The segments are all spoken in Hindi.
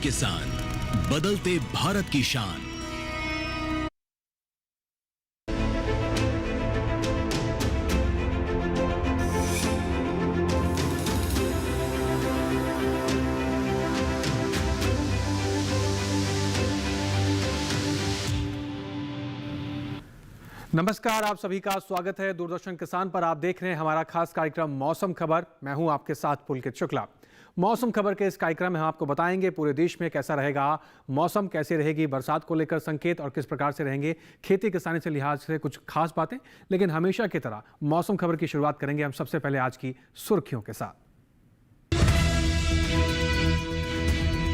किसान, बदलते भारत की शान। नमस्कार, आप सभी का स्वागत है दूरदर्शन किसान पर। आप देख रहे हैं हमारा खास कार्यक्रम मौसम खबर। मैं हूं आपके साथ पुलकित शुक्ला। मौसम खबर के इस कार्यक्रम में हम आपको बताएंगे पूरे देश में कैसा रहेगा मौसम, कैसे रहेगी बरसात को लेकर संकेत और किस प्रकार से रहेंगे खेती किसानी से लिहाज से कुछ खास बातें। लेकिन हमेशा की तरह मौसम खबर की शुरुआत करेंगे हम सबसे पहले आज की सुर्खियों के साथ।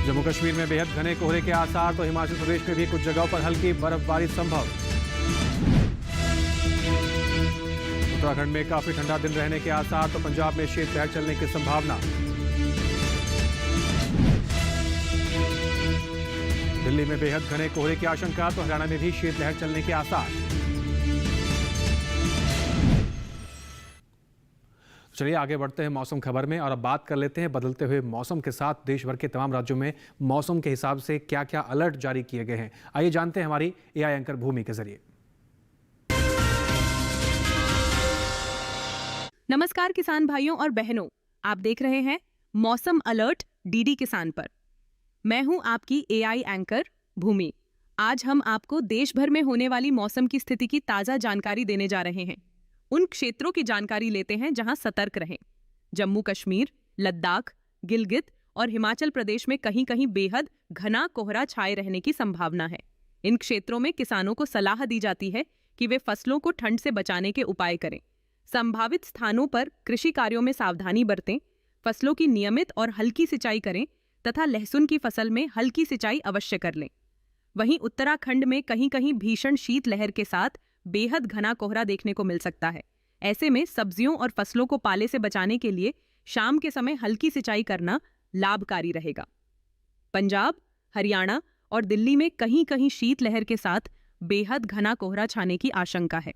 जम्मू कश्मीर में बेहद घने कोहरे के आसार, तो हिमाचल प्रदेश में भी कुछ जगहों पर हल्की बर्फबारी संभव। उत्तराखंड में काफी ठंडा दिन रहने के आसार, तो पंजाब में शीतलहर चलने की संभावना। दिल्ली में बेहद घने कोहरे की आशंका, तो हरियाणा में भी शीतलहर चलने के आसार। चलिए आगे बढ़ते हैं मौसम खबर में और अब बात कर लेते हैं बदलते हुए मौसम के साथ देश भर के तमाम राज्यों में मौसम के हिसाब से क्या क्या अलर्ट जारी किए गए हैं। आइए जानते हैं हमारी एआई एंकर भूमि के जरिए। नमस्कार किसान भाइयों और बहनों, आप देख रहे हैं मौसम अलर्ट डीडी किसान पर। मैं हूं आपकी एआई एंकर भूमि। आज हम आपको देश भर में होने वाली मौसम की स्थिति की ताजा जानकारी देने जा रहे हैं। उन क्षेत्रों की जानकारी लेते हैं जहां सतर्क रहें। जम्मू कश्मीर, लद्दाख, गिलगित और हिमाचल प्रदेश में कहीं कहीं बेहद घना कोहरा छाए रहने की संभावना है। इन क्षेत्रों में किसानों को सलाह दी जाती है कि वे फसलों को ठंड से बचाने के उपाय करें। संभावित स्थानों पर कृषि कार्यों में सावधानी बरतें, फसलों की नियमित और हल्की सिंचाई करें तथा लहसुन की फसल में हल्की सिंचाई अवश्य कर लें। वहीं उत्तराखंड में कहीं कहीं भीषण शीतलहर के साथ बेहद घना कोहरा देखने को मिल सकता है। ऐसे में सब्जियों और फसलों को पाले से बचाने के लिए शाम के समय हल्की सिंचाई करना लाभकारी रहेगा। पंजाब, हरियाणा और दिल्ली में कहीं कहीं शीतलहर के साथ बेहद घना कोहरा छाने की आशंका है।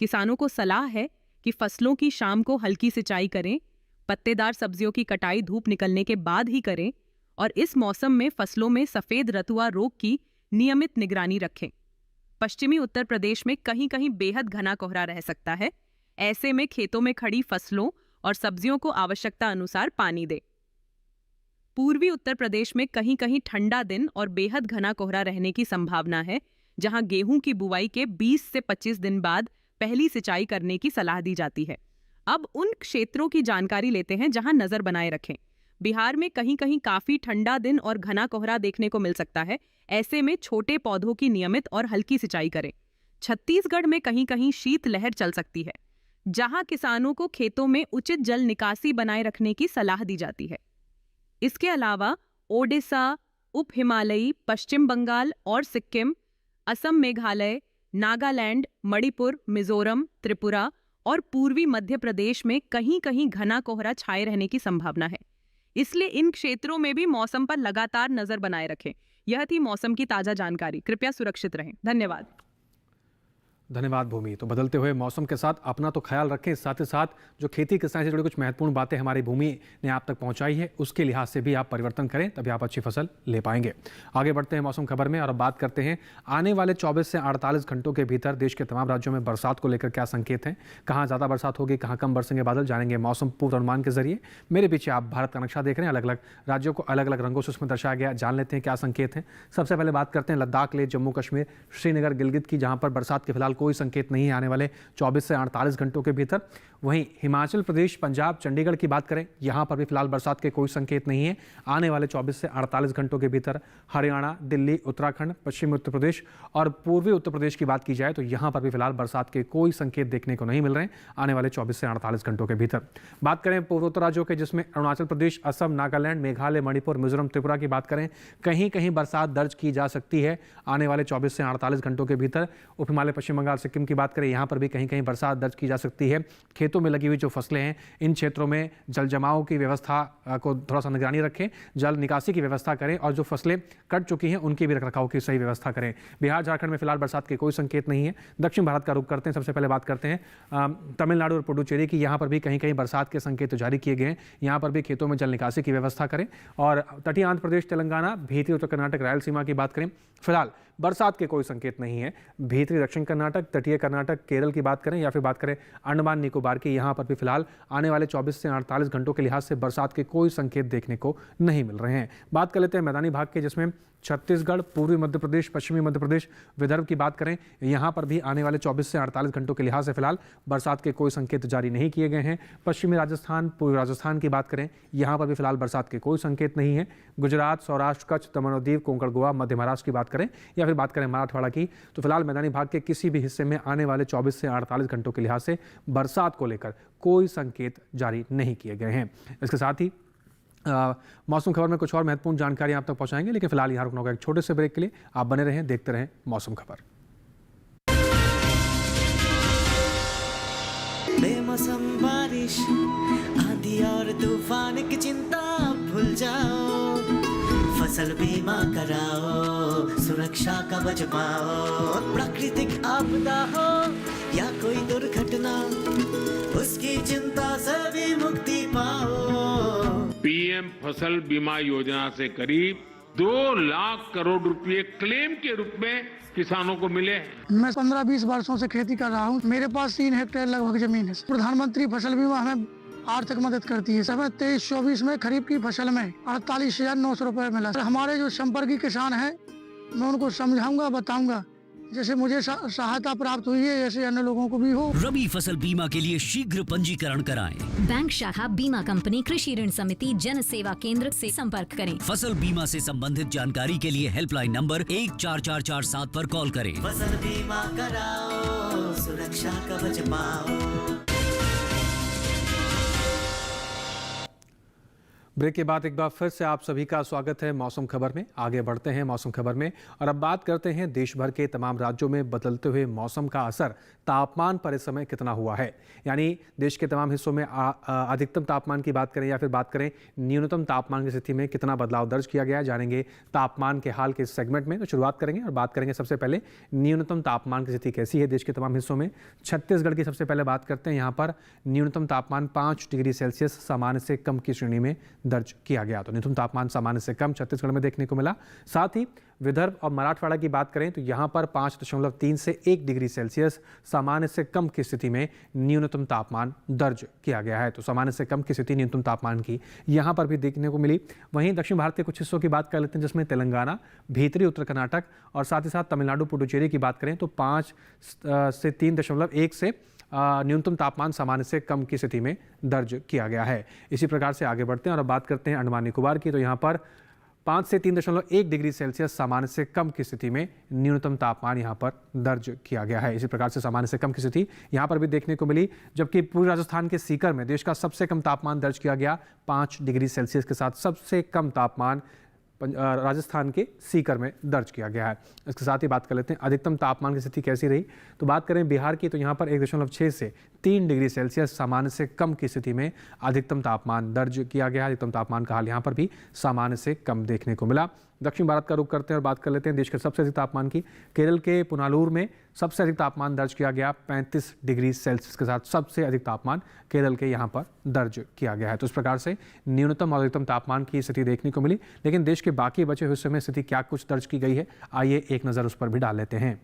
किसानों को सलाह है कि फसलों की शाम को हल्की सिंचाई करें, पत्तेदार सब्जियों की कटाई धूप निकलने के बाद ही करें और इस मौसम में फसलों में सफेद रतुआ रोग की नियमित निगरानी रखें। पश्चिमी उत्तर प्रदेश में कहीं कहीं बेहद घना कोहरा रह सकता है। ऐसे में खेतों में खड़ी फसलों और सब्जियों को आवश्यकता अनुसार पानी दें। पूर्वी उत्तर प्रदेश में कहीं कहीं ठंडा दिन और बेहद घना कोहरा रहने की संभावना है, जहां गेहूं की बुआई के 20 से 25 दिन बाद पहली सिंचाई करने की सलाह दी जाती है। अब उन क्षेत्रों की जानकारी लेते हैं जहां नजर बनाए रखें। बिहार में कहीं कहीं काफी ठंडा दिन और घना कोहरा देखने को मिल सकता है। ऐसे में छोटे पौधों की नियमित और हल्की सिंचाई करें। छत्तीसगढ़ में कहीं कहीं शीतलहर चल सकती है, जहां किसानों को खेतों में उचित जल निकासी बनाए रखने की सलाह दी जाती है। इसके अलावा ओडिशा, उप हिमालयी, पश्चिम बंगाल और सिक्किम, असम, मेघालय, नागालैंड, मणिपुर, मिजोरम, त्रिपुरा और पूर्वी मध्य प्रदेश में कहीं कहीं घना कोहरा छाए रहने की संभावना है। इसलिए इन क्षेत्रों में भी मौसम पर लगातार नजर बनाए रखें। यह थी मौसम की ताजा जानकारी। कृपया सुरक्षित रहें। धन्यवाद। धन्यवाद भूमि। तो बदलते हुए मौसम के साथ अपना तो ख्याल रखें, साथ ही साथ जो खेती किसानी से जुड़ी कुछ महत्वपूर्ण बातें हमारी भूमि ने आप तक पहुंचाई है उसके लिहाज से भी आप परिवर्तन करें, तभी आप अच्छी फसल ले पाएंगे। आगे बढ़ते हैं मौसम खबर में और अब बात करते हैं आने वाले 24 से 48 घंटों के भीतर देश के तमाम राज्यों में बरसात को लेकर क्या संकेत हैं, कहाँ ज़्यादा बरसात होगी, कहाँ कम बरसेंगे बादल, जानेंगे मौसम पूर्वानुमान के जरिए। मेरे पीछे आप भारत का नक्शा देख रहे हैं, अलग अलग राज्यों को अलग अलग रंगों से उसमें दर्शाया गया। जान लेते हैं क्या संकेत हैं। सबसे पहले बात करते हैं लद्दाख, लेह, जम्मू कश्मीर, श्रीनगर, गिलगित की, जहाँ पर बरसात के फिलहाल कोई संकेत नहीं है आने वाले 24 से 48 घंटों के भीतर। वहीं हिमाचल प्रदेश, पंजाब, चंडीगढ़ की बात करें, यहां पर भी फिलहाल बरसात के कोई संकेत नहीं है आने वाले 24 से 48 घंटों के भीतर। हरियाणा, दिल्ली, उत्तराखंड, पश्चिमी उत्तर प्रदेश और पूर्वी उत्तर प्रदेश की बात की जाए तो यहां पर भी फिलहाल बरसात के कोई संकेत देखने को नहीं मिल रहे हैं आने वाले 24 से 48 घंटों के भीतर। बात करें पूर्वोत्तर राज्यों के, जिसमें अरुणाचल प्रदेश, असम, नागालैंड, मेघालय, मणिपुर, मिजोरम, त्रिपुरा की बात करें, कहीं कहीं बरसात दर्ज की जा सकती है आने वाले 24 से 48 घंटों के भीतर। उप हिमालय, पश्चिम बंगाल बंगाल, सिक्किम की बात करें, यहाँ पर भी कहीं कहीं बरसात दर्ज की जा सकती है। खेतों में लगी हुई जो फसलें हैं, इन क्षेत्रों में जल जमाव की व्यवस्था को थोड़ा सा निगरानी रखें, जल निकासी की व्यवस्था करें और जो फसलें कट चुकी हैं उनकी भी रखरखाव की सही व्यवस्था करें। बिहार झारखंड में फिलहाल बरसात के कोई संकेत नहीं है। दक्षिण भारत का रुख करते हैं। सबसे पहले बात करते हैं तमिलनाडु और पुडुचेरी की। यहाँ पर भी कहीं कहीं बरसात के संकेत जारी किए गए हैं। यहाँ पर भी खेतों में जल निकासी की व्यवस्था करें। और तटीय आंध्र प्रदेश, तेलंगाना, भीतरी उत्तर कर्नाटक, रायलसीमा की बात करें, फिलहाल बरसात के कोई संकेत नहीं है। भीतरी दक्षिण कर्नाटक, तटीय कर्नाटक, केरल की बात करें या फिर बात करें अंडमान निकोबार की, यहाँ पर भी फिलहाल आने वाले 24 से 48 घंटों के लिहाज से बरसात के कोई संकेत देखने को नहीं मिल रहे हैं। बात कर लेते हैं मैदानी भाग के, जिसमें छत्तीसगढ़, पूर्वी मध्य प्रदेश, पश्चिमी मध्य प्रदेश, विदर्भ की बात करें, यहाँ पर भी आने वाले 24 से 48 घंटों के लिहाज से फिलहाल बरसात के कोई संकेत जारी नहीं किए गए हैं। पश्चिमी राजस्थान, पूर्वी राजस्थान की बात करें, यहाँ पर भी फिलहाल बरसात के कोई संकेत नहीं है। गुजरात, सौराष्ट्र, कच्छ, दमन और दीव, कोंकण, गोवा, मध्य महाराष्ट्र की बात करें या फिर बात करें मराठवाड़ा की, तो फिलहाल मैदानी भाग के किसी भी हिस्से में आने वाले 24 से 48 घंटों के लिहाज से बरसात को लेकर कोई संकेत जारी नहीं किए गए हैं। इसके साथ ही मौसम खबर में कुछ और महत्वपूर्ण जानकारी आप तक पहुंचाएंगे, लेकिन फिलहाल यहाँ रुकना होगा एक छोटे से ब्रेक के लिए। आप बने रहें, देखते रहें मौसम खबर। बेमौसम बारिश, आंधी और तूफान की चिंता भूल जाओ, फसल बीमा कराओ, सुरक्षा कवच पाओ। प्राकृतिक आपदा हो या कोई दुर्घटना, उसकी चिंता से भी मुक्ति पाओ। पीएम फसल बीमा योजना से करीब 2 लाख करोड़ रुपए क्लेम के रूप में किसानों को मिले। मैं 15-20 वर्षों से खेती कर रहा हूँ। मेरे पास 3 हेक्टेयर लगभग जमीन है। प्रधानमंत्री फसल बीमा हमें आर्थिक मदद करती है। हमें 23-24 में खरीफ की फसल में 48,900 रुपए मिला। हमारे जो संपर्की किसान हैं, मैं उनको समझाऊंगा, बताऊंगा, जैसे मुझे सहायता प्राप्त हुई है ऐसे अन्य लोगों को भी हो। रबी फसल बीमा के लिए शीघ्र पंजीकरण कराएं। बैंक शाखा, बीमा कंपनी, कृषि ऋण समिति, जन सेवा केंद्र से संपर्क करें। फसल बीमा से संबंधित जानकारी के लिए हेल्पलाइन नंबर 14447 पर कॉल करें। फसल बीमा कराओ, सुरक्षा कवच पाओ। ब्रेक के बाद एक बार फिर से आप सभी का स्वागत है मौसम खबर में। आगे बढ़ते हैं मौसम खबर में और अब बात करते हैं देश भर के तमाम राज्यों में बदलते हुए मौसम का असर तापमान पर इस समय कितना हुआ है। यानी देश के तमाम हिस्सों में अधिकतम तापमान की बात करें या फिर बात करें न्यूनतम तापमान की स्थिति में कितना बदलाव दर्ज किया गया, जानेंगे तापमान के हाल के इस सेगमेंट में। तो शुरुआत करेंगे और बात करेंगे सबसे पहले न्यूनतम तापमान की स्थिति कैसी है देश के तमाम हिस्सों में। छत्तीसगढ़ की सबसे पहले बात करते हैं। यहाँ पर न्यूनतम तापमान 5 डिग्री सेल्सियस सामान्य से कम की श्रेणी में दर्ज किया गया। तो न्यूनतम तापमान सामान्य से कम छत्तीसगढ़ में देखने को मिला। साथ ही विदर्भ और मराठवाड़ा की बात करें तो यहाँ पर 5.3 से 1 डिग्री सेल्सियस सामान्य से कम की स्थिति में न्यूनतम तापमान दर्ज किया गया है। तो सामान्य से कम की स्थिति न्यूनतम तापमान की यहाँ पर भी देखने को मिली। वहीं दक्षिण भारत के कुछ हिस्सों की बात कर लेते हैं, जिसमें तेलंगाना, भीतरी उत्तर कर्नाटक और साथ ही साथ तमिलनाडु, पुडुचेरी की बात करें तो 5 से 3.1 से न्यूनतम तापमान सामान्य से कम की स्थिति में दर्ज किया गया है। इसी प्रकार से आगे बढ़ते हैं और अब बात करते हैं अंडमान निकोबार की। तो यहाँ पर 5 से 3.1 डिग्री सेल्सियस सामान्य से कम की स्थिति में न्यूनतम तापमान यहाँ पर दर्ज किया गया है। इसी प्रकार से सामान्य से कम की स्थिति यहाँ पर भी देखने को मिली, जबकि पूर्वी राजस्थान के सीकर में देश का सबसे कम तापमान दर्ज किया गया 5 डिग्री सेल्सियस के साथ सबसे कम तापमान राजस्थान के सीकर में दर्ज किया गया है। इसके साथ ही बात कर लेते हैं अधिकतम तापमान की स्थिति कैसी रही। तो बात करें बिहार की तो यहाँ पर 1.6 से 3 डिग्री सेल्सियस सामान्य से कम की स्थिति में अधिकतम तापमान दर्ज किया गया। अधिकतम तापमान का हाल यहाँ पर भी सामान्य से कम देखने को मिला। दक्षिण भारत का रुख करते हैं और बात कर लेते हैं देश के सबसे अधिक तापमान की। केरल के पुनालूर में सबसे अधिक तापमान दर्ज किया गया 35 डिग्री सेल्सियस के साथ सबसे अधिक तापमान केरल के यहाँ पर दर्ज किया गया है। तो इस प्रकार से न्यूनतम और अधिकतम तापमान की स्थिति देखने को मिली। लेकिन देश के बाकी बचे हुए हिस्सों में स्थिति क्या कुछ दर्ज की गई है, आइए एक नज़र उस पर भी डाल लेते हैं।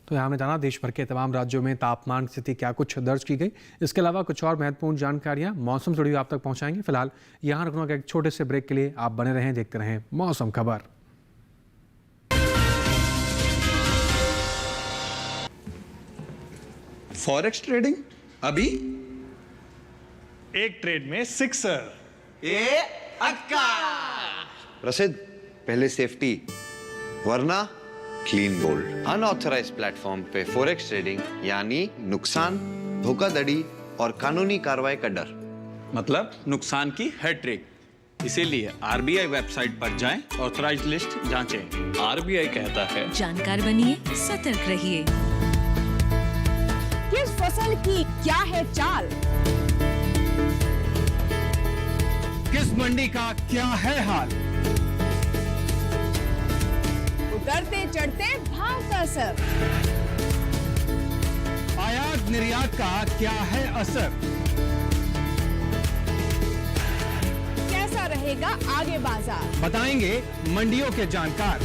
तो यहाँ हमने जाना देश भर के तमाम राज्यों में तापमान की स्थिति क्या कुछ दर्ज की गई। इसके अलावा कुछ और महत्वपूर्ण जानकारियाँ मौसम से जुड़ी हुई आप तक पहुँचाएंगे। फिलहाल यहाँ रुकना एक छोटे से ब्रेक के लिए आप बने रहें, देखते रहें मौसम खबर। फॉरेक्स ट्रेडिंग अभी एक ट्रेड में सिक्सर। प्रसिद्ध पहले सेफ्टी वरना क्लीन बोल्ड। अनऑथराइज्ड प्लेटफॉर्म पे फॉरेक्स ट्रेडिंग यानी नुकसान, धोखाधड़ी और कानूनी कार्रवाई का डर। मतलब नुकसान की हैट्रिक। इसीलिए आरबीआई वेबसाइट पर जाएं, ऑथराइज्ड लिस्ट जांचें। आरबीआई कहता है जानकार बनिए, सतर्क रहिए। किस फसल की क्या है चाल, किस मंडी का क्या है हाल, उतरते चढ़ते भाव का असर, आयात निर्यात का क्या है असर, कैसा रहेगा आगे बाजार, बताएंगे मंडियों के जानकार।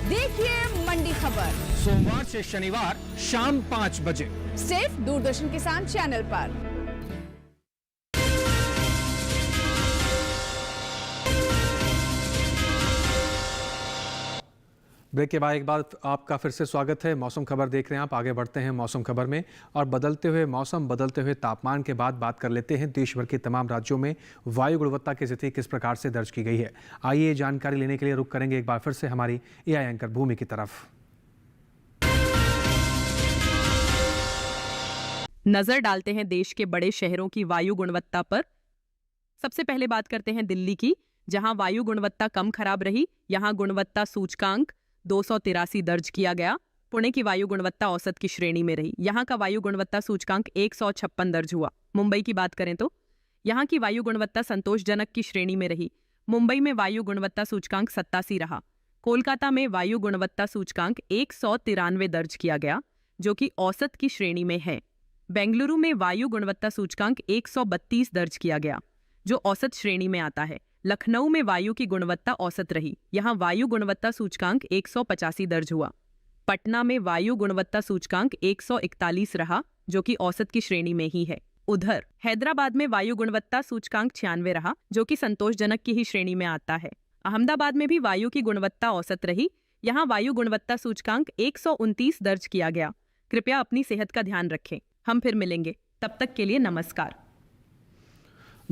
देखिए मंडी खबर सोमवार से शनिवार शाम 5 बजे सिर्फ दूरदर्शन किसान चैनल पर। ब्रेक के बाद एक बार आपका फिर से स्वागत है। मौसम खबर देख रहे हैं आप। आगे बढ़ते हैं मौसम खबर में और बदलते हुए मौसम, बदलते हुए तापमान के बाद बात कर लेते हैं देश भर के तमाम राज्यों में वायु गुणवत्ता की स्थिति किस प्रकार से दर्ज की गई है। आइए जानकारी लेने के लिए रुक करेंगे एक बार फिर से हमारी एआई एंकर भूमि की तरफ। नजर डालते हैं देश के बड़े शहरों की वायु गुणवत्ता पर। सबसे पहले बात करते हैं दिल्ली की, जहां वायु गुणवत्ता कम खराब रही। यहां गुणवत्ता सूचकांक 283 दर्ज किया गया। पुणे की वायु गुणवत्ता औसत की श्रेणी में रही। यहां का वायु गुणवत्ता सूचकांक 156 दर्ज हुआ। मुंबई की बात करें तो यहां की वायु गुणवत्ता संतोषजनक की श्रेणी में रही। मुंबई में वायु गुणवत्ता सूचकांक 87 रहा। कोलकाता में वायु गुणवत्ता सूचकांक 193 दर्ज किया गया, जो कि औसत की श्रेणी में है। बेंगलुरु में वायु गुणवत्ता सूचकांक 132 दर्ज किया गया, जो औसत श्रेणी में आता है। लखनऊ में वायु की गुणवत्ता औसत रही। यहां वायु गुणवत्ता सूचकांक 185 दर्ज हुआ। पटना में वायु गुणवत्ता सूचकांक 141 रहा, जो कि औसत की श्रेणी में ही है। उधर हैदराबाद में वायु गुणवत्ता सूचकांक 96 रहा, जो कि संतोषजनक की ही श्रेणी में आता है। अहमदाबाद में भी वायु की गुणवत्ता औसत रही। यहां वायु गुणवत्ता सूचकांक 129 दर्ज किया गया। कृपया अपनी सेहत का ध्यान रखें। हम फिर मिलेंगे, तब तक के लिए नमस्कार।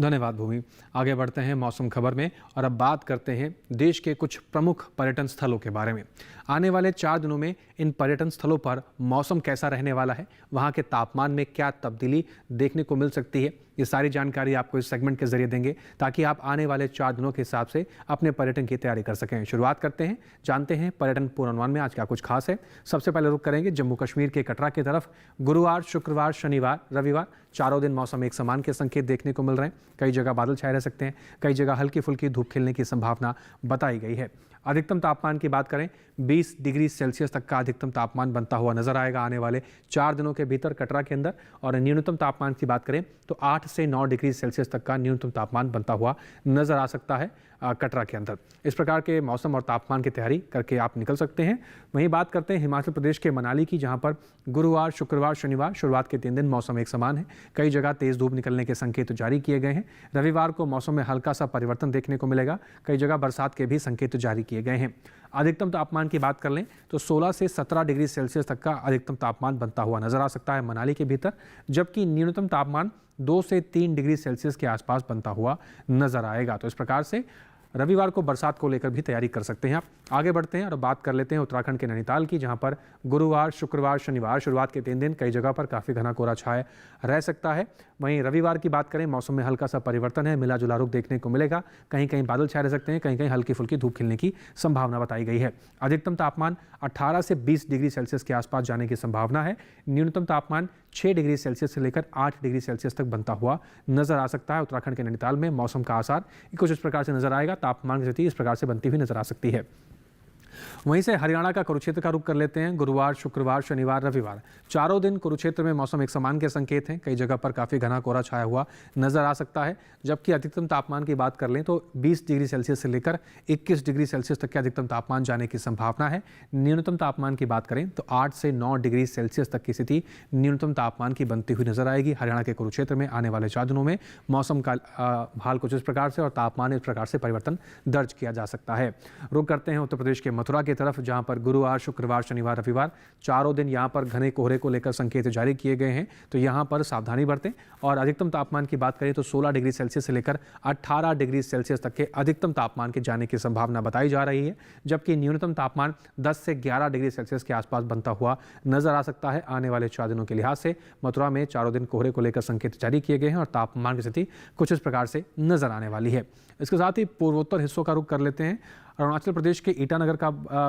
धन्यवाद भूमि। आगे बढ़ते हैं मौसम खबर में और अब बात करते हैं देश के कुछ प्रमुख पर्यटन स्थलों के बारे में। आने वाले 4 दिनों में इन पर्यटन स्थलों पर मौसम कैसा रहने वाला है, वहाँ के तापमान में क्या तब्दीली देखने को मिल सकती है, ये सारी जानकारी आपको इस सेगमेंट के जरिए देंगे ताकि आप आने वाले 4 दिनों के हिसाब से अपने पर्यटन की तैयारी कर सकें। शुरुआत करते हैं, जानते हैं पर्यटन पूर्वानुमान में आज क्या कुछ खास है। सबसे पहले रुख करेंगे जम्मू कश्मीर के कटरा की तरफ। गुरुवार, शुक्रवार, शनिवार, रविवार 4 दिन मौसम एक समान के संकेत देखने को मिल रहे हैं। कई जगह बादल छाए रह सकते हैं, कई जगह हल्की फुल्की धूप खिलने की संभावना बताई गई है। अधिकतम तापमान की बात करें 20 डिग्री सेल्सियस तक का अधिकतम तापमान बनता हुआ नजर आएगा आने वाले 4 दिनों के भीतर कटरा के अंदर। और न्यूनतम तापमान की बात करें तो 8 से 9 डिग्री सेल्सियस तक का न्यूनतम तापमान बनता हुआ नजर आ सकता है कटरा के अंदर। इस प्रकार के मौसम और तापमान की तैयारी करके आप निकल सकते हैं। वहीं बात करते हैं हिमाचल प्रदेश के मनाली की, जहां पर गुरुवार, शुक्रवार, शनिवार शुरुआत के 3 दिन मौसम एक समान है। कई जगह तेज धूप निकलने के संकेत जारी किए गए हैं। रविवार को मौसम में हल्का सा परिवर्तन देखने को मिलेगा। कई जगह बरसात के भी संकेत जारी किए गए हैं। अधिकतम तापमान की बात कर लें तो 16 से 17 डिग्री सेल्सियस तक का अधिकतम तापमान बनता हुआ नजर आ सकता है मनाली के भीतर, जबकि न्यूनतम तापमान 2 से 3 डिग्री सेल्सियस के आसपास बनता हुआ नजर आएगा। तो इस प्रकार से रविवार को बरसात को लेकर भी तैयारी कर सकते हैं आप। आगे बढ़ते हैं और बात कर लेते हैं उत्तराखंड के नैनीताल की, जहां पर गुरुवार, शुक्रवार, शनिवार शुरुआत के 3 दिन कई जगह पर काफ़ी घना कोहरा छाया रह सकता है। वहीं रविवार की बात करें, मौसम में हल्का सा परिवर्तन है, मिला जुला रुख देखने को मिलेगा। कहीं कहीं बादल छाए रह सकते हैं, कहीं कहीं हल्की फुल्की धूप खिलने की संभावना बताई गई है। अधिकतम तापमान 18 से 20 डिग्री सेल्सियस के आसपास जाने की संभावना है। न्यूनतम तापमान 6 डिग्री सेल्सियस से लेकर 8 डिग्री सेल्सियस तक बनता हुआ नजर आ सकता है। उत्तराखंड के नैनीताल में मौसम का आसार कुछ इस प्रकार से नजर आएगा। तापमान की स्थिति इस प्रकार से बनती हुई नजर आ सकती है। वहीं से हरियाणा का कुरुक्षेत्र का रुख कर लेते हैं। गुरुवार, शुक्रवार, शनिवार, रविवार चारों दिन कुरुक्षेत्र में मौसम एक समान के संकेत हैं। कई जगह पर काफ़ी घना कोहरा छाया हुआ नजर आ सकता है। जबकि अधिकतम तापमान की बात कर लें तो 20 डिग्री सेल्सियस से लेकर 21 डिग्री सेल्सियस तक के अधिकतम तापमान जाने की संभावना है। न्यूनतम तापमान की बात करें तो 8 से 9 डिग्री सेल्सियस तक की स्थिति न्यूनतम तापमान की बनती हुई नजर आएगी। हरियाणा के कुरुक्षेत्र में आने वाले 4 दिनों में मौसम का हाल कुछ इस प्रकार से और तापमान इस प्रकार से परिवर्तन दर्ज किया जा सकता है। रुक करते हैं उत्तर प्रदेश के मथुरा की तरफ, जहां पर गुरुवार, शुक्रवार, शनिवार, रविवार चारों दिन यहां पर घने कोहरे को लेकर संकेत जारी किए गए हैं। तो यहां पर सावधानी बरतें। और अधिकतम तापमान की बात करें तो 16 डिग्री सेल्सियस से लेकर 18 डिग्री सेल्सियस तक के अधिकतम तापमान के जाने की संभावना बताई जा रही है। जबकि न्यूनतम तापमान 10 से 11 डिग्री सेल्सियस के आसपास बनता हुआ नजर आ सकता है। आने वाले 4 दिनों के लिहाज से मथुरा में चारों दिन कोहरे को लेकर संकेत जारी किए गए हैं और तापमान की स्थिति कुछ इस प्रकार से नजर आने वाली है। इसके साथ ही पूर्वोत्तर हिस्सों का रुख कर लेते हैं। अरुणाचल प्रदेश के ईटानगर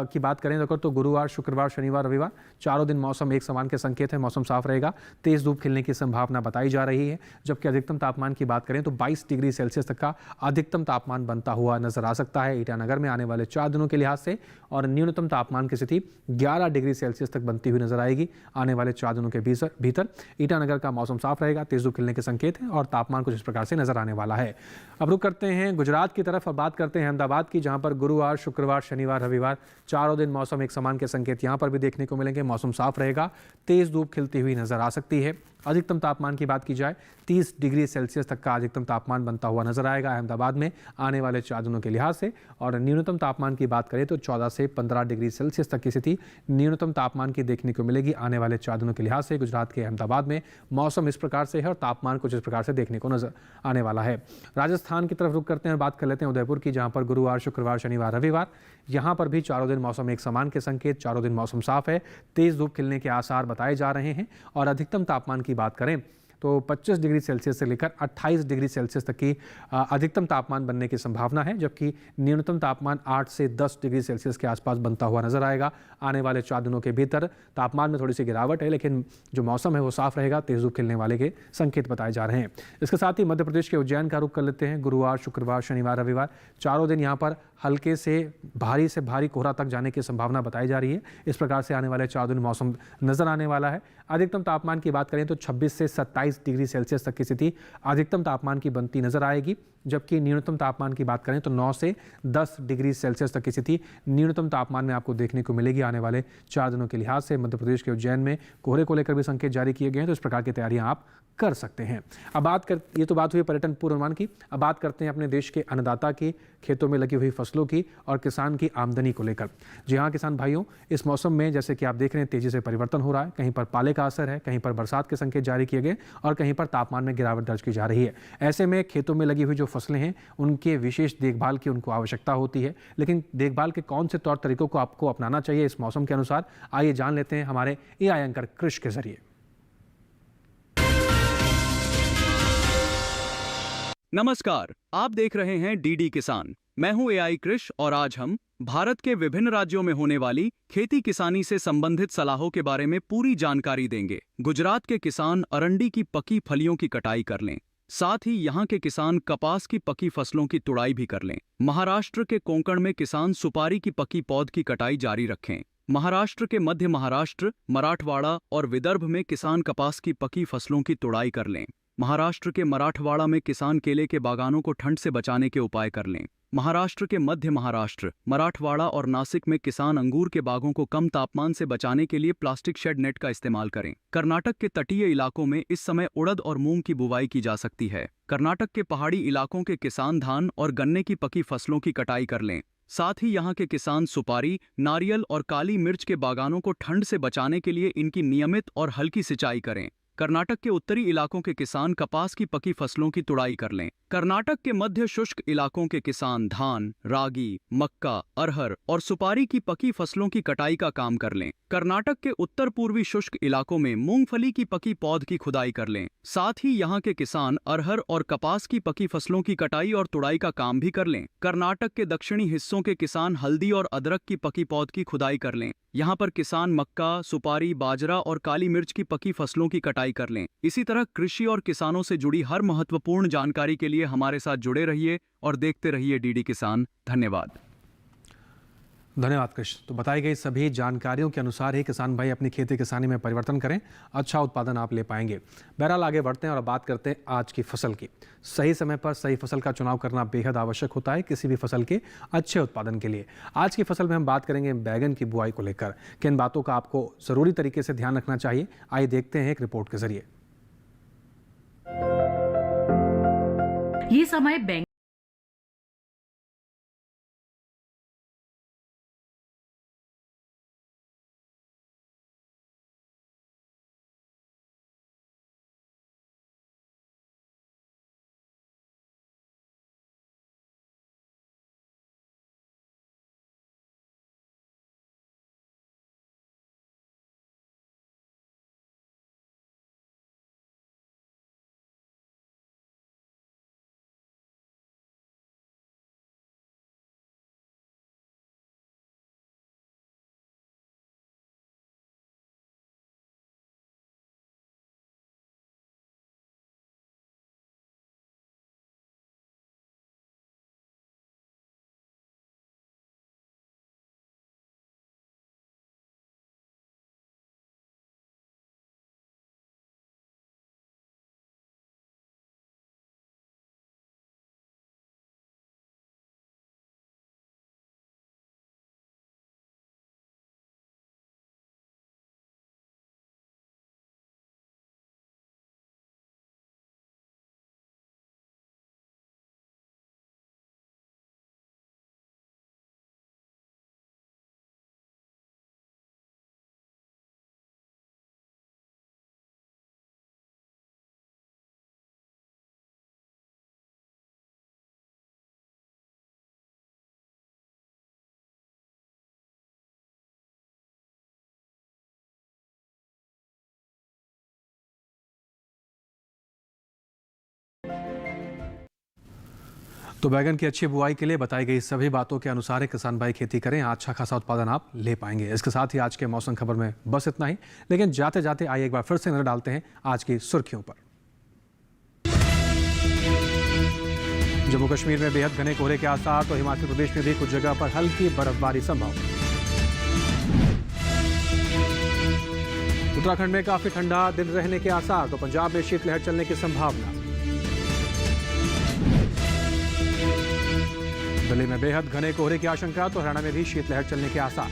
की बात करें तो गुरुवार, शुक्रवार, शनिवार, रविवार चारों दिन मौसम एक समान के संकेत है। मौसम साफ रहेगा, तेज धूप खिलने की संभावना बताई जा रही है। जबकि अधिकतम तापमान की बात करें तो 22 डिग्री सेल्सियस तक का अधिकतम तापमान बनता हुआ नजर आ सकता है ईटानगर में आने वाले 4 दिनों के लिहाज से। और न्यूनतम तापमान की स्थिति 11 डिग्री सेल्सियस तक बनती हुई नजर आएगी आने वाले 4 दिनों के भीतर। ईटानगर का मौसम साफ रहेगा, तेज धूप खिलने के संकेत है और तापमान कुछ इस प्रकार से नजर आने वाला है। अब रुक करते हैं गुजरात की तरफ और बात करते हैं अहमदाबाद की, जहां पर गुरुवार, शुक्रवार, शनिवार, रविवार चारों दिन मौसम एक समान के संकेत यहां पर भी देखने को मिलेंगे। मौसम साफ रहेगा, तेज धूप खिलती हुई नजर आ सकती है। अधिकतम तापमान की बात की जाए 30 डिग्री सेल्सियस तक का अधिकतम तापमान बनता हुआ नजर आएगा अहमदाबाद में आने वाले 4 दिनों के लिहाज से। और न्यूनतम तापमान की बात करें तो 14 से 15 डिग्री सेल्सियस तक की स्थिति न्यूनतम तापमान की देखने को मिलेगी आने वाले 4 दिनों के लिहाज से। गुजरात के अहमदाबाद में मौसम इस प्रकार से है और तापमान कुछ इस प्रकार से देखने को नजर आने वाला है। राजस्थान की तरफ रुख करते हैं, बात कर लेते हैं उदयपुर की, जहां पर गुरुवार, शुक्रवार, शनिवार, रविवार यहां पर भी चारों दिन मौसम एक समान के संकेत। चारों दिन मौसम साफ है, तेज धूप खिलने के आसार बताए जा रहे हैं। और अधिकतम तापमान की बात करें तो 25 डिग्री सेल्सियस से लेकर 28 डिग्री सेल्सियस तक की अधिकतम तापमान बनने की संभावना है। जबकि न्यूनतम तापमान 8 से 10 डिग्री सेल्सियस के आसपास बनता हुआ नजर आएगा आने वाले 4 दिनों के भीतर। तापमान में थोड़ी सी गिरावट है, लेकिन जो मौसम है वो साफ रहेगा, तेज धूप खिलने वाले के संकेत बताए जा रहे हैं। इसके साथ ही मध्य प्रदेश के उज्जैन का रुख कर लेते हैं। गुरुवार, शुक्रवार, शनिवार, रविवार चारों दिन यहाँ पर हल्के से भारी कोहरा तक जाने की संभावना बताई जा रही है। इस प्रकार से आने वाले 4 दिन मौसम नजर आने वाला है। अधिकतम तापमान की बात करें तो 26 से 27 डिग्री सेल्सियस तक की स्थिति अधिकतम तापमान की बनती नजर आएगी। जबकि न्यूनतम तापमान की बात करें तो 9 से 10 डिग्री सेल्सियस तक की स्थिति न्यूनतम तापमान में आपको देखने को मिलेगी आने वाले 4 दिनों के लिहाज से। मध्य प्रदेश के उज्जैन में कोहरे को लेकर भी संकेत जारी किए गए हैं, तो इस प्रकार की तैयारियां आप कर सकते हैं। अब ये तो बात हुई पर्यटन पूर्वानुमान की। अब बात करते हैं अपने देश के अन्नदाता की, खेतों में लगी हुई फसलों की और किसान की आमदनी को लेकर। जी हाँ किसान भाइयों, इस मौसम में जैसे कि आप देख रहे हैं तेजी से परिवर्तन हो रहा है। कहीं पर पाले का असर है, कहीं पर बरसात के संकेत जारी किए गए और कहीं पर तापमान में गिरावट दर्ज की जा रही है। ऐसे में खेतों में लगी हुई जो फसलें हैं उनके विशेष देखभाल की उनको आवश्यकता होती है। लेकिन देखभाल के कौन से तौर तरीकों को आपको अपनाना चाहिए इस मौसम के अनुसार, आइए जान लेते हैं हमारे एआई एंकर कृष के जरिए। नमस्कार, आप देख रहे हैं डीडी किसान। मैं हूं एआई कृष और आज हम भारत के विभिन्न राज्यों में होने वाली खेती किसानी से संबंधित सलाहों के बारे में पूरी जानकारी देंगे। गुजरात के किसान अरंडी की पकी फलियों की कटाई कर लें, साथ ही यहाँ के किसान कपास की पकी फसलों की तुड़ाई भी कर लें। महाराष्ट्र के कोंकण में किसान सुपारी की पकी पौध की कटाई जारी रखें। महाराष्ट्र के मध्य महाराष्ट्र, मराठवाड़ा और विदर्भ में किसान कपास की पकी फसलों की तुड़ाई कर लें। महाराष्ट्र के मराठवाड़ा में किसान केले के बागानों को ठंड से बचाने के उपाय कर लें। महाराष्ट्र के मध्य महाराष्ट्र, मराठवाड़ा और नासिक में किसान अंगूर के बागों को कम तापमान से बचाने के लिए प्लास्टिक शेड नेट का इस्तेमाल करें। कर्नाटक के तटीय इलाकों में इस समय उड़द और मूंग की बुवाई की जा सकती है। कर्नाटक के पहाड़ी इलाकों के किसान धान और गन्ने की पकी फसलों की कटाई कर लें। साथ ही यहाँ के किसान सुपारी, नारियल और काली मिर्च के बागानों को ठंड से बचाने के लिए इनकी नियमित और हल्की सिंचाई करें। कर्नाटक के उत्तरी इलाकों के किसान कपास की पकी फसलों की तुड़ाई कर लें। कर्नाटक के मध्य शुष्क इलाकों के किसान धान, रागी, मक्का, अरहर और सुपारी की पकी फसलों की कटाई का काम कर लें। कर्नाटक के उत्तर पूर्वी शुष्क इलाकों में मूंगफली की पकी पौध की खुदाई कर लें। साथ ही यहाँ के किसान अरहर और कपास की पकी फसलों की कटाई और तुड़ाई का काम भी कर लें। कर्नाटक के दक्षिणी हिस्सों के किसान हल्दी और अदरक की पकी पौध की खुदाई कर लें। यहाँ पर किसान मक्का, सुपारी, बाजरा और काली मिर्च की पकी फसलों की कटाई कर लें। इसी तरह कृषि और किसानों से जुड़ी हर महत्वपूर्ण जानकारी के लिए हमारे साथ जुड़े रहिए और देखते रहिए डीडी किसान। धन्यवाद। धन्यवाद कृष्ण। तो बताई गई सभी जानकारियों के अनुसार ही किसान भाई अपनी खेती किसानी में परिवर्तन करें, अच्छा उत्पादन आप ले पाएंगे। बहरहाल आगे बढ़ते हैं और बात करते हैं आज की फसल की। सही समय पर सही फसल का चुनाव करना बेहद आवश्यक होता है किसी भी फसल के अच्छे उत्पादन के लिए। आज की फसल में हम बात करेंगे बैगन की बुआई को लेकर। किन बातों का आपको ज़रूरी तरीके से ध्यान रखना चाहिए, आइए देखते हैं एक रिपोर्ट के जरिए। ये समय बैंक तो बैगन की अच्छी बुआई के लिए बताई गई सभी बातों के अनुसार ही किसान भाई खेती करें, अच्छा खासा उत्पादन आप ले पाएंगे। इसके साथ ही आज के मौसम खबर में बस इतना ही, लेकिन जाते जाते आइए एक बार फिर से नजर डालते हैं आज की सुर्खियों पर। जम्मू कश्मीर में बेहद घने कोहरे के आसार, तो हिमाचल प्रदेश में भी कुछ जगह पर हल्की बर्फबारी संभव। उत्तराखंड में काफी ठंडा दिन रहने के आसार, तो पंजाब में शीतलहर चलने की संभावना। दिल्ली में बेहद घने कोहरे की आशंका, तो हरियाणा में भी शीतलहर चलने के आसार।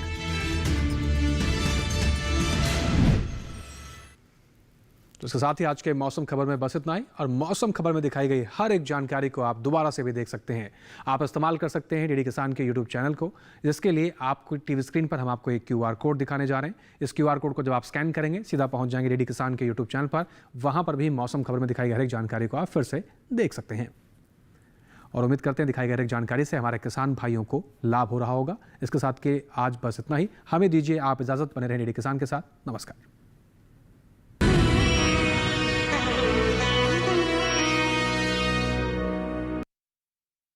तो इसके साथ ही आज के मौसम खबर में बस इतना ही, और मौसम खबर में दिखाई गई हर एक जानकारी को आप दोबारा से भी देख सकते हैं। आप इस्तेमाल कर सकते हैं डीडी किसान के यूट्यूब चैनल को, जिसके लिए आपको टीवी स्क्रीन पर हम आपको एक QR कोड दिखाने जा रहे हैं। इस QR कोड को जब आप स्कैन करेंगे सीधा पहुंच जाएंगे डीडी किसान के यूट्यूब चैनल पर। वहां पर भी मौसम खबर में दिखाई गई हर एक जानकारी को आप फिर से देख सकते हैं, और उम्मीद करते हैं दिखाई गई हर एक जानकारी से हमारे किसान भाइयों को लाभ हो रहा होगा। इसके साथ के आज बस इतना ही, हमें दीजिए आप इजाजत, बने रहें डीडी किसान के साथ। नमस्कार।